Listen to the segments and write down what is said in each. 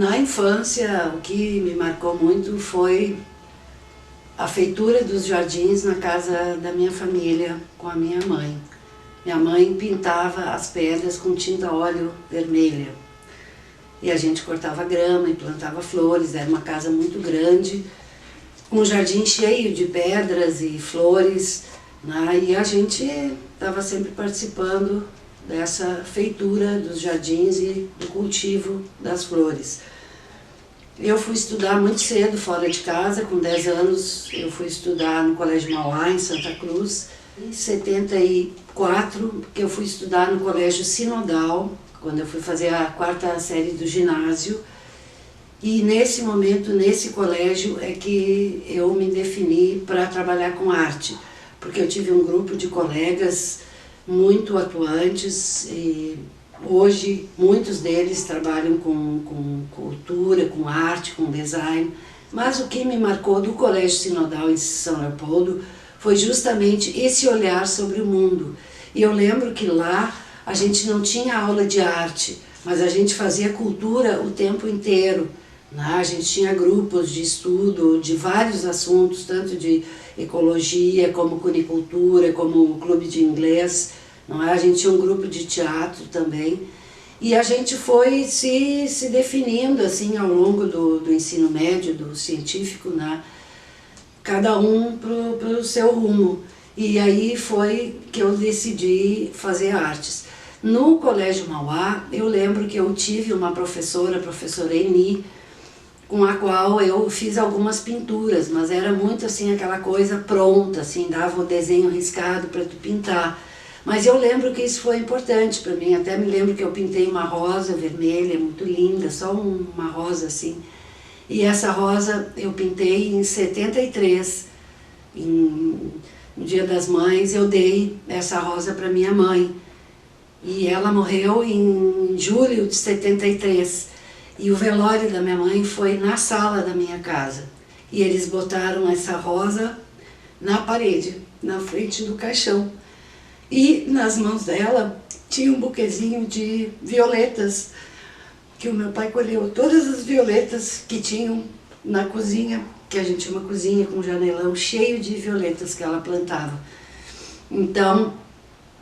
Na infância, o que me marcou muito foi a feitura dos jardins na casa da minha família, com a minha mãe. Minha mãe pintava as pedras com tinta óleo vermelha. E a gente cortava grama e plantava flores, era uma casa muito grande, um jardim cheio de pedras e flores, né? E a gente estava sempre participando dessa feitura dos jardins e do cultivo das flores. Eu fui estudar muito cedo fora de casa, com 10 anos eu fui estudar no Colégio Mauá, em Santa Cruz. Em 74, eu fui estudar no Colégio Sinodal, quando eu fui fazer a 4ª série do ginásio. E nesse momento, nesse colégio, é que eu me defini para trabalhar com arte, porque eu tive um grupo de colegas muito atuantes e hoje muitos deles trabalham com cultura, com arte, com design. Mas o que me marcou do Colégio Sinodal em São Leopoldo foi justamente esse olhar sobre o mundo. E eu lembro que lá a gente não tinha aula de arte, mas a gente fazia cultura o tempo inteiro. A gente tinha grupos de estudo de vários assuntos, tanto de ecologia, como cunicultura, como clube de inglês. Não é? A gente tinha um grupo de teatro também. E a gente foi se definindo assim, ao longo do ensino médio, do científico, né? Cada um para o seu rumo. E aí foi que eu decidi fazer artes. No Colégio Mauá, eu lembro que eu tive uma professora, a professora Eni, com a qual eu fiz algumas pinturas, mas era muito assim aquela coisa pronta, assim, dava o desenho riscado para tu pintar. Mas eu lembro que isso foi importante para mim, até me lembro que eu pintei uma rosa vermelha, muito linda, só uma rosa assim. E essa rosa eu pintei em 73, no Dia das Mães, eu dei essa rosa para minha mãe. E ela morreu em julho de 73. E o velório da minha mãe foi na sala da minha casa. E eles botaram essa rosa na parede, na frente do caixão. E nas mãos dela tinha um buquezinho de violetas, que o meu pai colheu todas as violetas que tinham na cozinha, que a gente tinha uma cozinha com um janelão cheio de violetas que ela plantava. Então,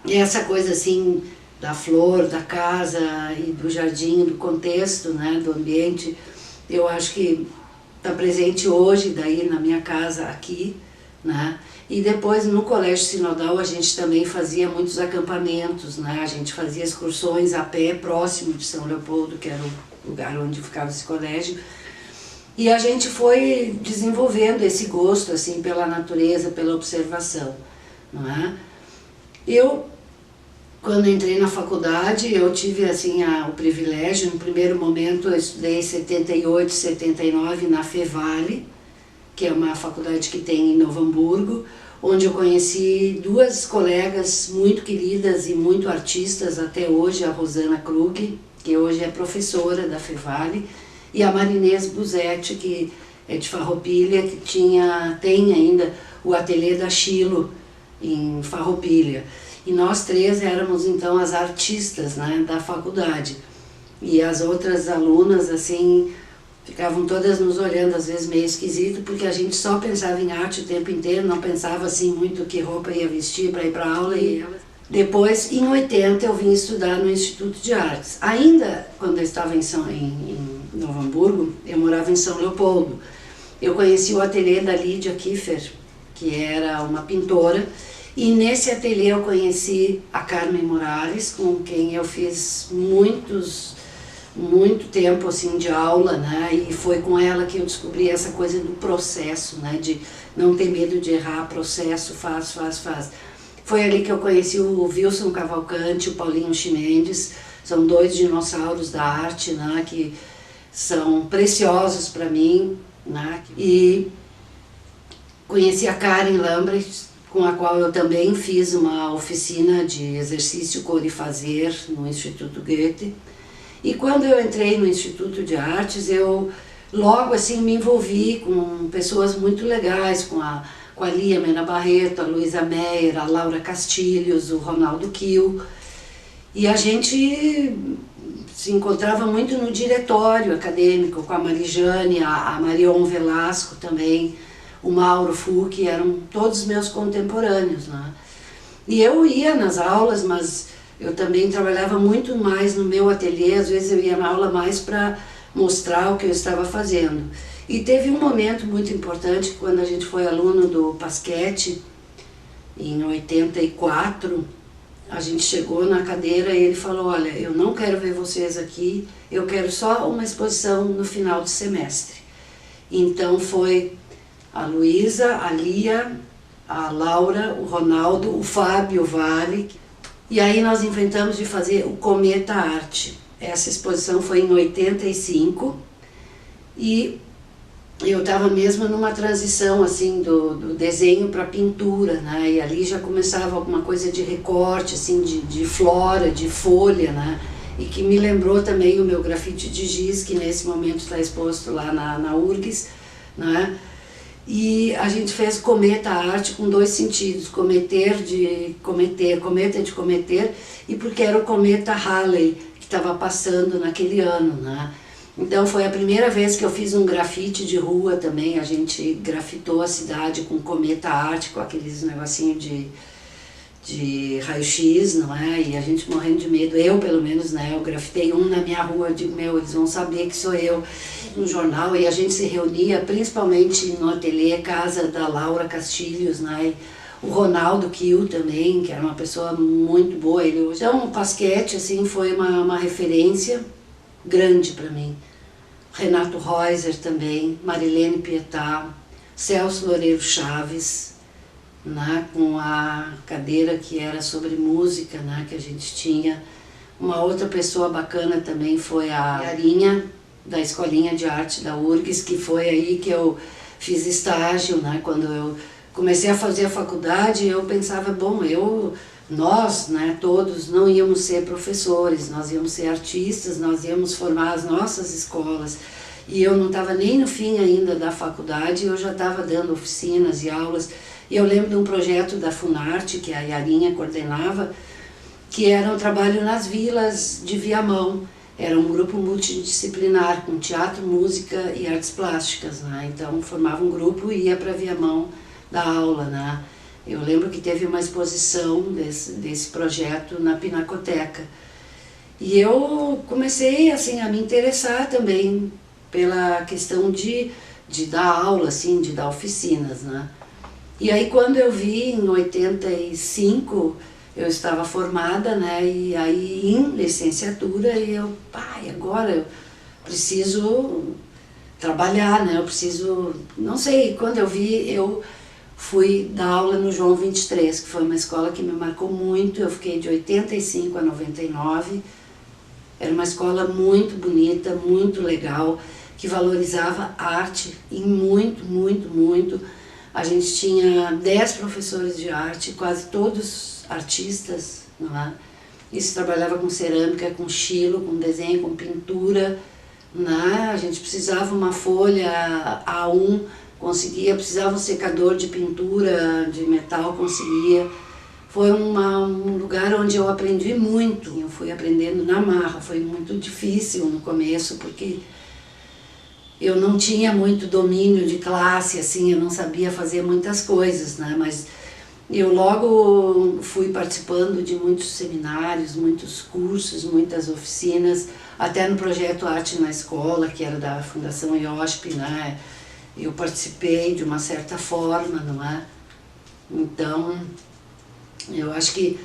essa coisa assim da flor, da casa e do jardim, do contexto, né, do ambiente, eu acho que está presente hoje, daí na minha casa aqui, né? E depois no Colégio Sinodal a gente também fazia muitos acampamentos, né? A gente fazia excursões a pé próximo de São Leopoldo, que era o lugar onde ficava esse colégio. E a gente foi desenvolvendo esse gosto assim pela natureza, pela observação, não é? Quando entrei na faculdade, eu tive assim, o privilégio, no primeiro momento eu estudei em 78, 79 na Fevale, que é uma faculdade que tem em Novo Hamburgo, onde eu conheci duas colegas muito queridas e muito artistas até hoje, a Rosana Krug, que hoje é professora da Fevale, e a Marinês Buzetti, que é de Farroupilha, que tem ainda o ateliê da Chilo em Farroupilha. E nós três éramos então as artistas, né, da faculdade. E as outras alunas, assim, ficavam todas nos olhando, às vezes meio esquisito, porque a gente só pensava em arte o tempo inteiro, não pensava assim muito que roupa ia vestir para ir para aula. E depois, em 80, eu vim estudar no Instituto de Artes. Ainda quando eu estava em Novo Hamburgo, eu morava em São Leopoldo. Eu conheci o ateliê da Lídia Kiefer, que era uma pintora, e nesse ateliê eu conheci a Carmen Morales, com quem eu fiz muito tempo assim, de aula, né? E foi com ela que eu descobri essa coisa do processo, né? De não ter medo de errar, processo, faz. Foi ali que eu conheci o Wilson Cavalcante, o Paulinho Chimendes, são dois dinossauros da arte, né? Que são preciosos para mim, né? E conheci a Karen Lambrecht, com a qual eu também fiz uma oficina de exercício cor e fazer no Instituto Goethe. E quando eu entrei no Instituto de Artes, eu logo assim me envolvi com pessoas muito legais, com a Lia Mena Barreto, a Luísa Meyer, a Laura Castilhos, o Ronaldo Kiel. E a gente se encontrava muito no diretório acadêmico, com a Marijane, a Marion Velasco também, o Mauro Fucchi, eram todos meus contemporâneos, né? E eu ia nas aulas, mas eu também trabalhava muito mais no meu ateliê, às vezes eu ia na aula mais para mostrar o que eu estava fazendo. E teve um momento muito importante, quando a gente foi aluno do Pasquete, em 84, a gente chegou na cadeira e ele falou, olha, eu não quero ver vocês aqui, eu quero só uma exposição no final de semestre. Então foi a Luísa, a Lia, a Laura, o Ronaldo, o Fábio Vale. E aí nós inventamos de fazer o Cometa Arte. Essa exposição foi em 85 e eu estava mesmo numa transição assim do desenho para pintura, né? E ali já começava alguma coisa de recorte, assim, de flora, de folha, né? E que me lembrou também o meu grafite de giz, que nesse momento está exposto lá na URGS, né? E a gente fez Cometa Arte com dois sentidos, cometa de cometer, e porque era o cometa Halley que estava passando naquele ano, né? Então foi a primeira vez que eu fiz um grafite de rua também, a gente grafitou a cidade com Cometa Arte, com aqueles negocinhos de raio-x, não é? E a gente morrendo de medo, eu pelo menos, né? Eu grafitei um na minha rua, eu digo, meu, eles vão saber que sou eu, no jornal, e a gente se reunia principalmente no ateliê casa da Laura Castilhos, né? O Ronaldo Kiel também, que era uma pessoa muito boa, ele hoje. Então o Pasquete, assim, foi uma referência grande para mim. Renato Reuser também, Marilene Pietà, Celso Loureiro Chaves, né, com a cadeira que era sobre música, né, que a gente tinha. Uma outra pessoa bacana também foi a Yarinha, da Escolinha de Arte da URGS, que foi aí que eu fiz estágio, né, quando eu comecei a fazer a faculdade, eu pensava, bom, nós, né, todos, não íamos ser professores, nós íamos ser artistas, nós íamos formar as nossas escolas. E eu não estava nem no fim ainda da faculdade, eu já estava dando oficinas e aulas. E eu lembro de um projeto da Funarte, que a Yarinha coordenava, que era um trabalho nas vilas de Viamão. Era um grupo multidisciplinar, com teatro, música e artes plásticas, né? Então formava um grupo e ia para Viamão dar aula, né? Eu lembro que teve uma exposição desse projeto na Pinacoteca. E eu comecei assim, a me interessar também pela questão de dar aula, assim, de dar oficinas, né? E aí quando eu vi, em 85, eu estava formada, né? E aí em licenciatura, e eu, pai, agora eu preciso trabalhar, né? Eu preciso, não sei, quando eu vi, eu fui dar aula no João 23, que foi uma escola que me marcou muito. Eu fiquei de 85 a 99. Era uma escola muito bonita, muito legal, que valorizava arte e muito, muito, muito. A gente tinha 10 professores de arte, quase todos artistas, não é? Isso trabalhava com cerâmica, com xilo, com desenho, com pintura, né? A gente precisava uma folha A1, conseguia, precisava um secador de pintura de metal, conseguia. Foi um lugar onde eu aprendi muito, eu fui aprendendo na marra. Foi muito difícil no começo, porque eu não tinha muito domínio de classe, assim, eu não sabia fazer muitas coisas, né? Mas eu logo fui participando de muitos seminários, muitos cursos, muitas oficinas, até no projeto Arte na Escola, que era da Fundação IOSP, né? Eu participei de uma certa forma, não é? Então, eu acho que,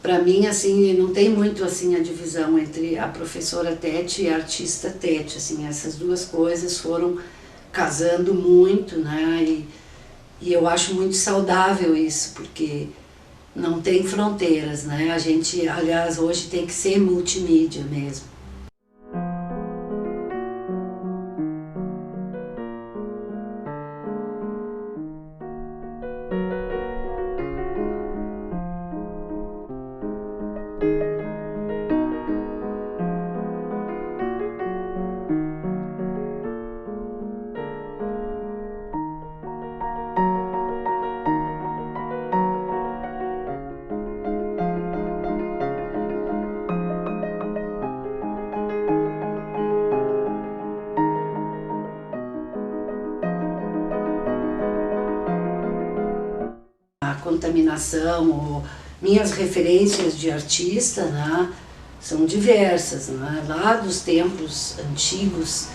para mim, assim, não tem muito assim a divisão entre a professora Tete e a artista Tete, assim, essas duas coisas foram casando muito, né? E eu acho muito saudável isso, porque não tem fronteiras, né? A gente, aliás, hoje tem que ser multimídia mesmo. minha contaminação, minhas referências de artista, né, são diversas, né, lá dos tempos antigos,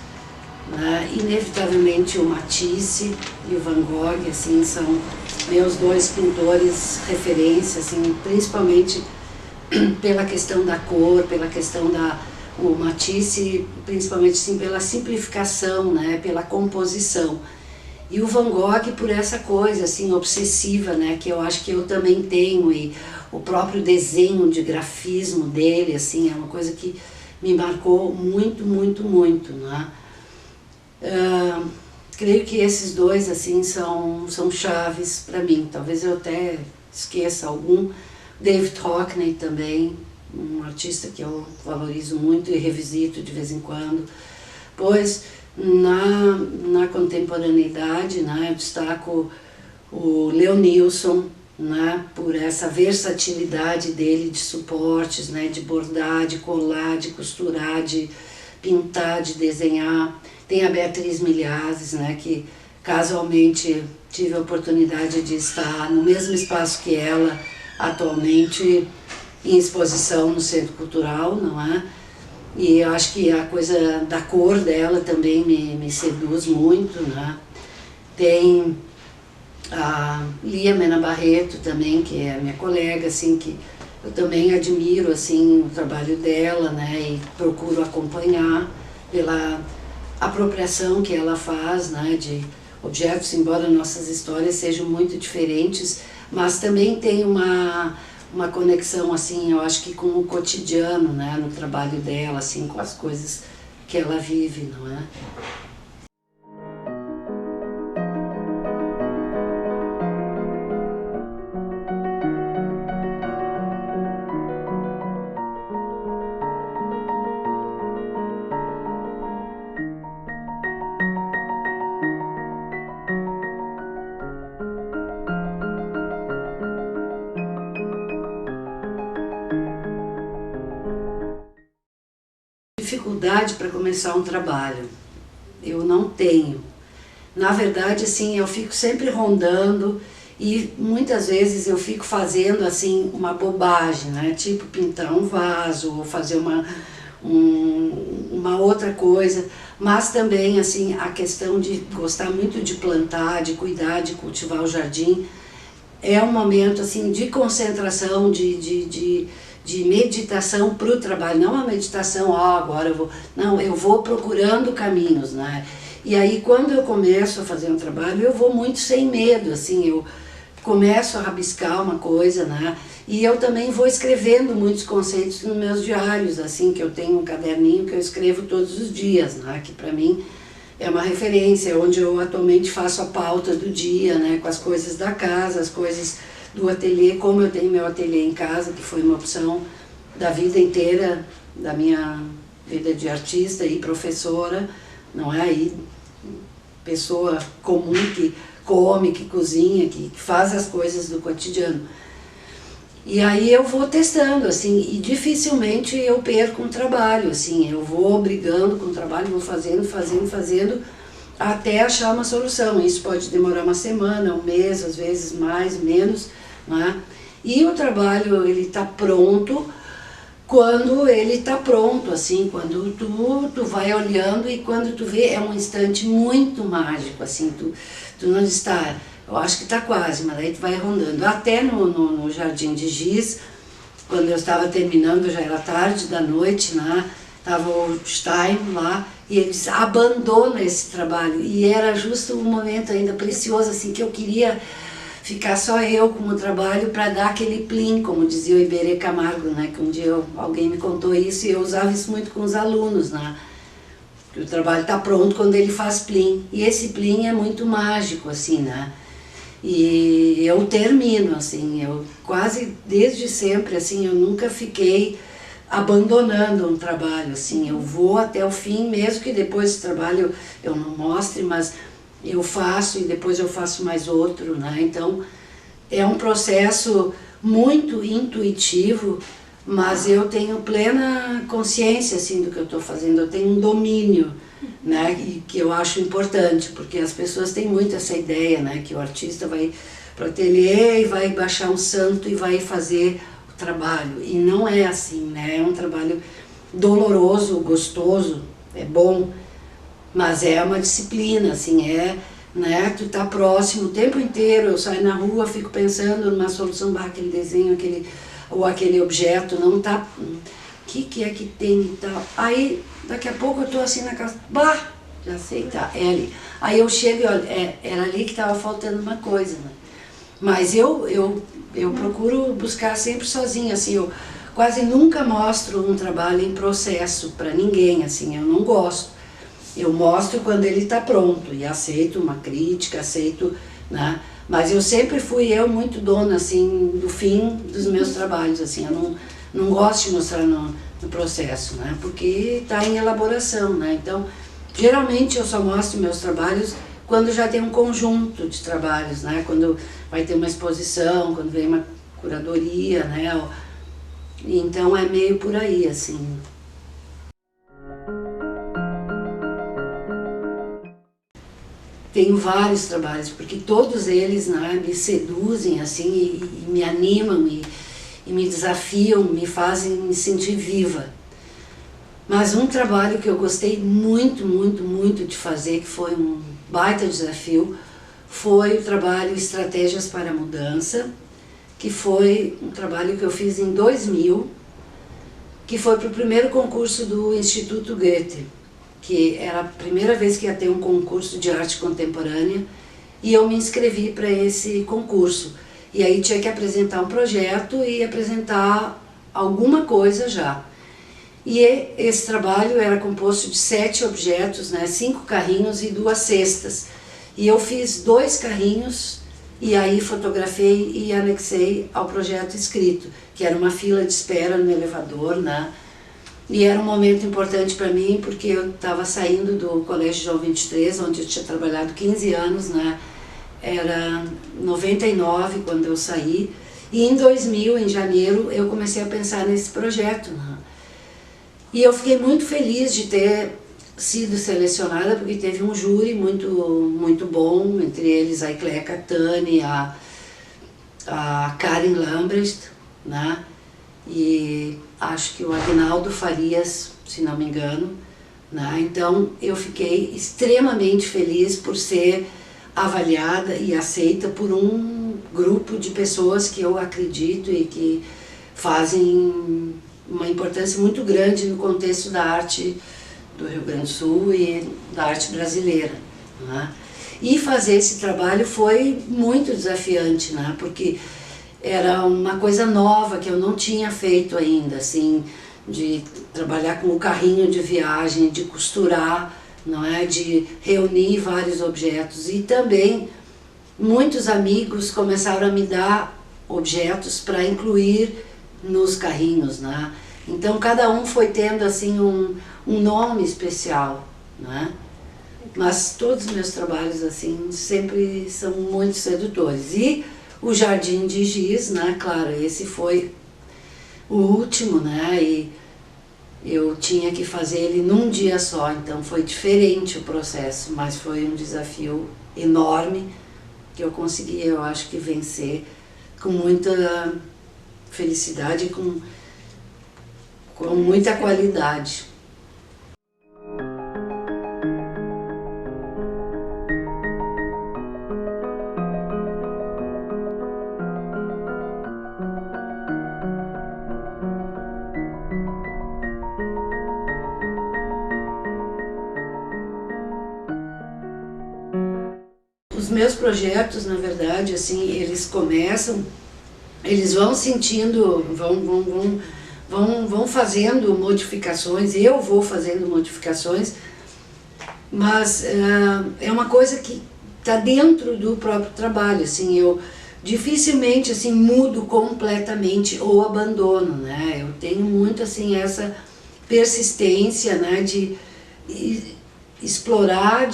né, inevitavelmente o Matisse e o Van Gogh, assim, são meus dois pintores referência, assim, principalmente pela questão da cor, pela questão o Matisse, principalmente assim, pela simplificação, né, pela composição. E o Van Gogh por essa coisa assim obsessiva, né, que eu acho que eu também tenho, e o próprio desenho de grafismo dele, assim, é uma coisa que me marcou muito, muito, muito, né. Creio que esses dois assim são chaves para mim. Talvez eu até esqueça algum. David Hockney também, um artista que eu valorizo muito e revisito de vez em quando. Pois na contemporaneidade, né, eu destaco o Leonilson, né, por essa versatilidade dele de suportes, né, de bordar, de colar, de costurar, de pintar, de desenhar. Tem a Beatriz Milhazes, né, que casualmente tive a oportunidade de estar no mesmo espaço que ela, atualmente em exposição no Centro Cultural, não é? E eu acho que a coisa da cor dela também me seduz muito, né? Tem a Lia Mena Barreto também, que é minha colega, assim, que eu também admiro, assim, o trabalho dela, né? E procuro acompanhar pela apropriação que ela faz, né, de objetos, embora nossas histórias sejam muito diferentes, mas também tem uma conexão, assim, eu acho que com o cotidiano, né, no trabalho dela, assim, com as coisas que ela vive, não é? Dificuldade para começar um trabalho, eu não tenho. Na verdade, assim, eu fico sempre rondando e muitas vezes eu fico fazendo, assim, uma bobagem, né? Tipo pintar um vaso ou fazer uma outra coisa, mas também, assim, a questão de gostar muito de plantar, de cuidar, de cultivar o jardim, é um momento, assim, de concentração, de meditação para o trabalho, não uma meditação, agora eu vou... Não, eu vou procurando caminhos, né? E aí, quando eu começo a fazer um trabalho, eu vou muito sem medo, assim, eu começo a rabiscar uma coisa, né? E eu também vou escrevendo muitos conceitos nos meus diários, assim, que eu tenho um caderninho que eu escrevo todos os dias, né? Que para mim é uma referência, onde eu atualmente faço a pauta do dia, né? Com as coisas da casa, as coisas do ateliê, como eu tenho meu ateliê em casa, que foi uma opção da vida inteira, da minha vida de artista e professora, não é? Aí, pessoa comum que come, que cozinha, que faz as coisas do cotidiano. E aí eu vou testando, assim, e dificilmente eu perco um trabalho, assim, eu vou brigando com o trabalho, vou fazendo, até achar uma solução. Isso pode demorar uma semana, um mês, às vezes mais, menos, né? E o trabalho, ele está pronto quando ele está pronto, assim, quando tu vai olhando e quando tu vê, é um instante muito mágico, assim, tu não está, eu acho que está quase, mas aí tu vai rondando. Até no Jardim de Giz, quando eu estava terminando, já era tarde da noite, né? Estava o Stein lá, e ele disse, abandona esse trabalho. E era justo um momento ainda precioso, assim, que eu queria ficar só eu com o trabalho para dar aquele plim, como dizia o Iberê Camargo, né? Que um dia alguém me contou isso e eu usava isso muito com os alunos, né? Que o trabalho está pronto quando ele faz plim. E esse plim é muito mágico, assim, né? E eu termino, assim, eu quase desde sempre, assim, eu nunca fiquei abandonando um trabalho, assim, eu vou até o fim, mesmo que depois esse trabalho eu não mostre, mas eu faço e depois eu faço mais outro, né? Então é um processo muito intuitivo, mas eu tenho plena consciência, assim, do que eu estou fazendo, eu tenho um domínio, né? E que eu acho importante, porque as pessoas têm muito essa ideia, né? Que o artista vai para o ateliê e vai baixar um santo e vai fazer o trabalho. E não é assim, né? É um trabalho doloroso, gostoso, é bom, mas é uma disciplina, assim, né? Tu tá próximo o tempo inteiro, eu saio na rua, fico pensando numa solução, aquele desenho, ou aquele objeto, não tá... O que é que tem e tal? Aí, daqui a pouco eu tô assim na casa, já sei, tá, é ali. Aí eu chego e olho, era ali que tava faltando uma coisa, né? Mas eu procuro buscar sempre sozinha, assim, eu quase nunca mostro um trabalho em processo para ninguém, assim, eu não gosto. Eu mostro quando ele está pronto e aceito uma crítica, aceito, né? Mas eu sempre fui muito dona, assim, do fim dos meus trabalhos, assim, eu não gosto de mostrar no processo, né? Porque está em elaboração, né? Então, geralmente eu só mostro meus trabalhos quando já tem um conjunto de trabalhos, né? Quando vai ter uma exposição, quando vem uma curadoria, né? Então é meio por aí, assim. Tenho vários trabalhos, porque todos eles, né, me seduzem assim, e me animam e me desafiam, me fazem me sentir viva. Mas um trabalho que eu gostei muito, muito, muito de fazer, que foi um baita desafio, foi o trabalho Estratégias para a Mudança, que foi um trabalho que eu fiz em 2000, que foi para o primeiro concurso do Instituto Goethe, que era a primeira vez que ia ter um concurso de arte contemporânea, e eu me inscrevi para esse concurso. E aí tinha que apresentar um projeto e apresentar alguma coisa já. E esse trabalho era composto de 7 objetos, né, 5 carrinhos e 2 cestas. E eu fiz 2 carrinhos e aí fotografei e anexei ao projeto escrito, que era uma fila de espera no elevador, né? E era um momento importante para mim, porque eu estava saindo do Colégio João 23, onde eu tinha trabalhado 15 anos, né? Era 99 quando eu saí, e em 2000, em janeiro, eu comecei a pensar nesse projeto, né? E eu fiquei muito feliz de ter sido selecionada, porque teve um júri muito, muito bom, entre eles a Icléa Catani, a Karen Lambrecht, né? E acho que o Agnaldo Farias, se não me engano, né? Então eu fiquei extremamente feliz por ser avaliada e aceita por um grupo de pessoas que eu acredito e que fazem uma importância muito grande no contexto da arte do Rio Grande do Sul e da arte brasileira, né? E fazer esse trabalho foi muito desafiante, né? Porque era uma coisa nova que eu não tinha feito ainda, assim, de trabalhar com o carrinho de viagem, de costurar, não é? De reunir vários objetos. E também muitos amigos começaram a me dar objetos para incluir nos carrinhos, né? Então cada um foi tendo assim um nome especial, né? Mas todos os meus trabalhos assim sempre são muito sedutores. E o Jardim de Giz, né? Claro, esse foi o último, né? E eu tinha que fazer ele num dia só, então foi diferente o processo, mas foi um desafio enorme que eu consegui, eu acho que vencer com muita felicidade e com muita qualidade. Os meus projetos, na verdade, assim, eles começam, eles vão sentindo, vão fazendo modificações, eu vou fazendo modificações, mas é uma coisa que está dentro do próprio trabalho, assim, eu dificilmente assim mudo completamente ou abandono, né? Eu tenho muito assim essa persistência, né, de explorar,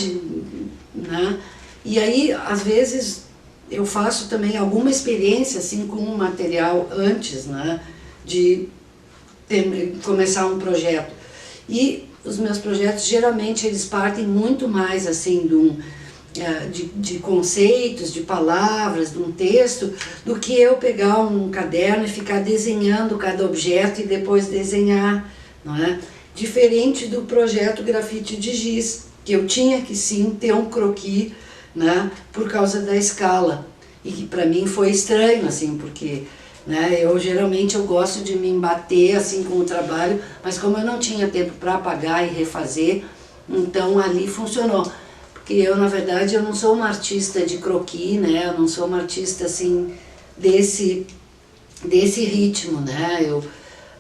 né? E aí, às vezes, eu faço também alguma experiência assim com o material antes, né, de começar um projeto. E os meus projetos, geralmente eles partem muito mais assim de conceitos, de palavras, de um texto, do que eu pegar um caderno e ficar desenhando cada objeto e depois desenhar, não é? Diferente do projeto grafite de giz, que eu tinha que sim ter um croquis, né, por causa da escala, e que para mim foi estranho, assim, porque, né, geralmente eu gosto de me embater assim com o trabalho, mas como eu não tinha tempo para apagar e refazer, então ali funcionou. Porque eu, na verdade, eu não sou uma artista de croquis, né, eu não sou uma artista assim desse ritmo, né,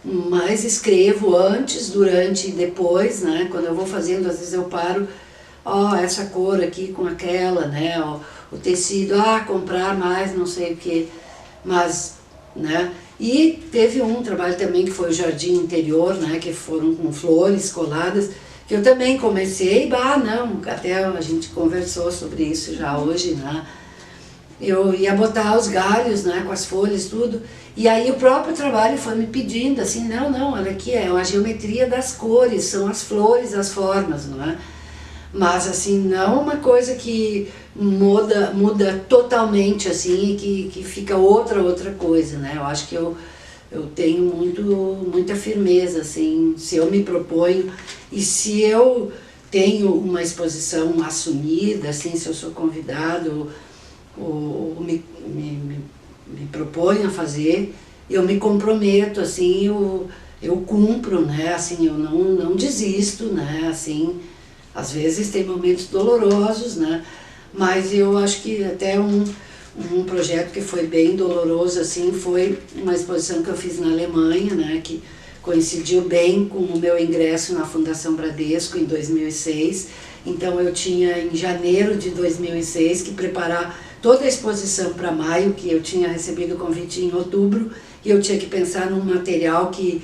mas escrevo antes, durante e depois, né, quando eu vou fazendo, às vezes eu paro, ó, essa cor aqui com aquela, né, ó, o tecido, comprar mais, não sei o que, mas, né, e teve um trabalho também que foi o jardim interior, né, que foram com flores coladas, que eu também comecei, não, até a gente conversou sobre isso já hoje, né, eu ia botar os galhos, né, com as folhas, tudo, e aí o próprio trabalho foi me pedindo, assim, não, olha aqui, é a geometria das cores, são as flores, as formas, não é? Mas, assim, não uma coisa que muda totalmente, assim, que fica outra coisa, né? Eu acho que eu tenho muita firmeza, assim, se eu me proponho e se eu tenho uma exposição assumida, assim, se eu sou convidado ou me proponho a fazer, eu me comprometo, assim, eu cumpro, né? Assim, eu não desisto, né? Assim, às vezes tem momentos dolorosos, né? Mas eu acho que até um projeto que foi bem doloroso, assim, foi uma exposição que eu fiz na Alemanha, né? Que coincidiu bem com o meu ingresso na Fundação Bradesco em 2006. Então eu tinha, em janeiro de 2006, que preparar toda a exposição para maio, que eu tinha recebido o convite em outubro, e eu tinha que pensar num material que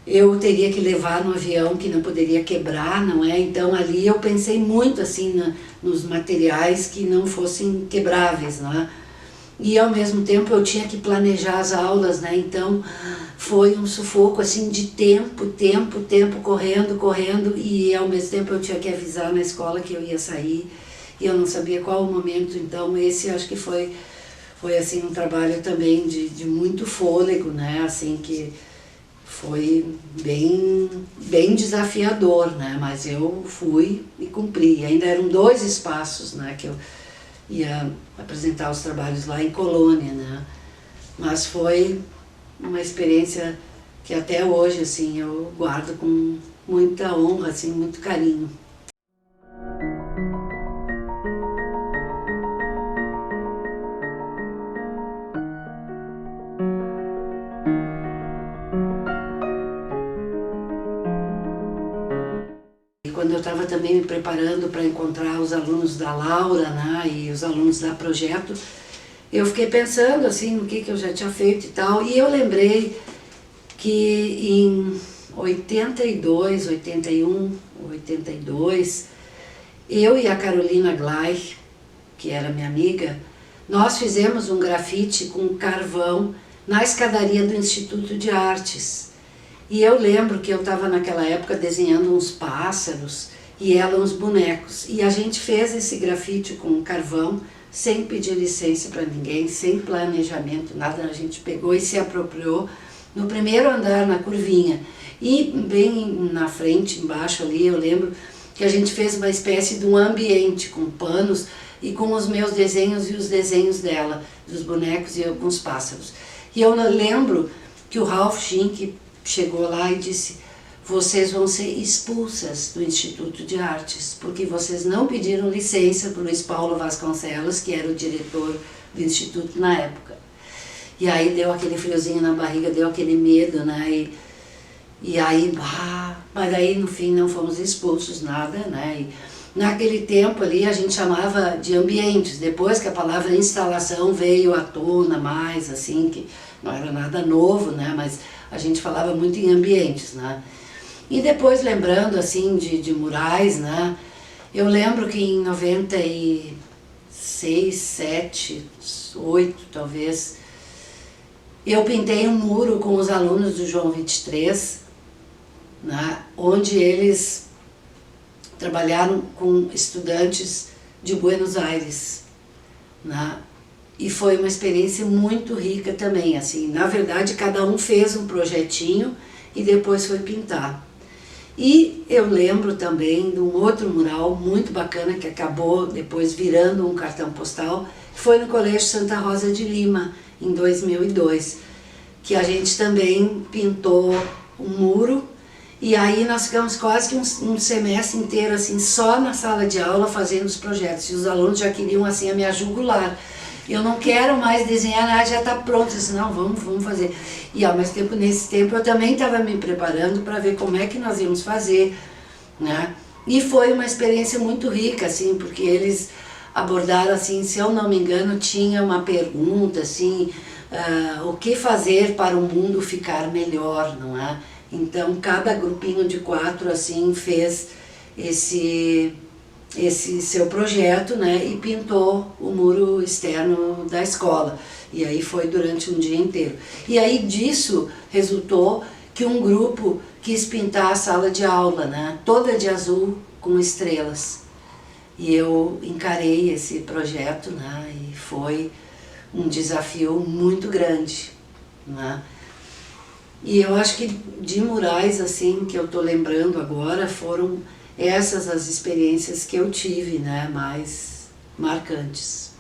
eu teria que levar no avião, que não poderia quebrar, não é? Então ali eu pensei muito assim nos materiais que não fossem quebráveis, não é? E ao mesmo tempo eu tinha que planejar as aulas, né? Então foi um sufoco assim de tempo, correndo, e ao mesmo tempo eu tinha que avisar na escola que eu ia sair, e eu não sabia qual o momento. Então esse acho que foi assim um trabalho também de muito fôlego, né? Assim, que foi bem desafiador, né? Mas eu fui e cumpri. Ainda eram 2 espaços, né, que eu ia apresentar os trabalhos lá em Colônia, né? Mas foi uma experiência que até hoje, assim, eu guardo com muita honra, assim, muito carinho. Quando eu estava também me preparando para encontrar os alunos da Laura, né, e os alunos da Projeto, eu fiquei pensando assim no que eu já tinha feito e tal, e eu lembrei que em 82, 81, 82, eu e a Carolina Gleich, que era minha amiga, nós fizemos um grafite com carvão na escadaria do Instituto de Artes. E eu lembro que eu estava naquela época desenhando uns pássaros e ela uns bonecos. E a gente fez esse grafite com carvão, sem pedir licença para ninguém, sem planejamento, nada. A gente pegou e se apropriou no primeiro andar, na curvinha. E bem na frente, embaixo ali, eu lembro que a gente fez uma espécie de um ambiente com panos e com os meus desenhos e os desenhos dela, dos bonecos e alguns pássaros. E eu lembro que o Ralph Schink chegou lá e disse: vocês vão ser expulsas do Instituto de Artes, porque vocês não pediram licença para o Luiz Paulo Vasconcelos, que era o diretor do Instituto na época. E aí deu aquele friozinho na barriga, deu aquele medo, né? E aí, mas aí no fim não fomos expulsos, nada, né? E naquele tempo ali a gente chamava de ambientes, depois que a palavra instalação veio à tona mais, assim, que não era nada novo, né? Mas a gente falava muito em ambientes, né? E depois, lembrando, assim, de murais, né? Eu lembro que em 96, 7, 8, talvez, eu pintei um muro com os alunos do João 23, né, onde eles trabalharam com estudantes de Buenos Aires, né, e foi uma experiência muito rica também, assim, na verdade cada um fez um projetinho e depois foi pintar. E eu lembro também de um outro mural muito bacana que acabou depois virando um cartão postal, que foi no Colégio Santa Rosa de Lima, em 2002, que a gente também pintou um muro, e aí nós ficamos quase que um semestre inteiro assim, só na sala de aula fazendo os projetos, e os alunos já queriam assim a minha jugular. Eu não quero mais desenhar nada, já está pronto. Eu disse, não, vamos fazer. E ao mesmo tempo, nesse tempo, eu também estava me preparando para ver como é que nós íamos fazer, né? E foi uma experiência muito rica, assim, porque eles abordaram, assim, se eu não me engano, tinha uma pergunta, assim, o que fazer para o mundo ficar melhor, não é? Então, cada grupinho de 4, assim, fez esse seu projeto, né, e pintou o muro externo da escola. E aí foi durante um dia inteiro. E aí disso resultou que um grupo quis pintar a sala de aula, né, toda de azul com estrelas. E eu encarei esse projeto, né, e foi um desafio muito grande, né. E eu acho que de murais, assim, que eu estou lembrando agora, foram essas as experiências que eu tive, né, mais marcantes.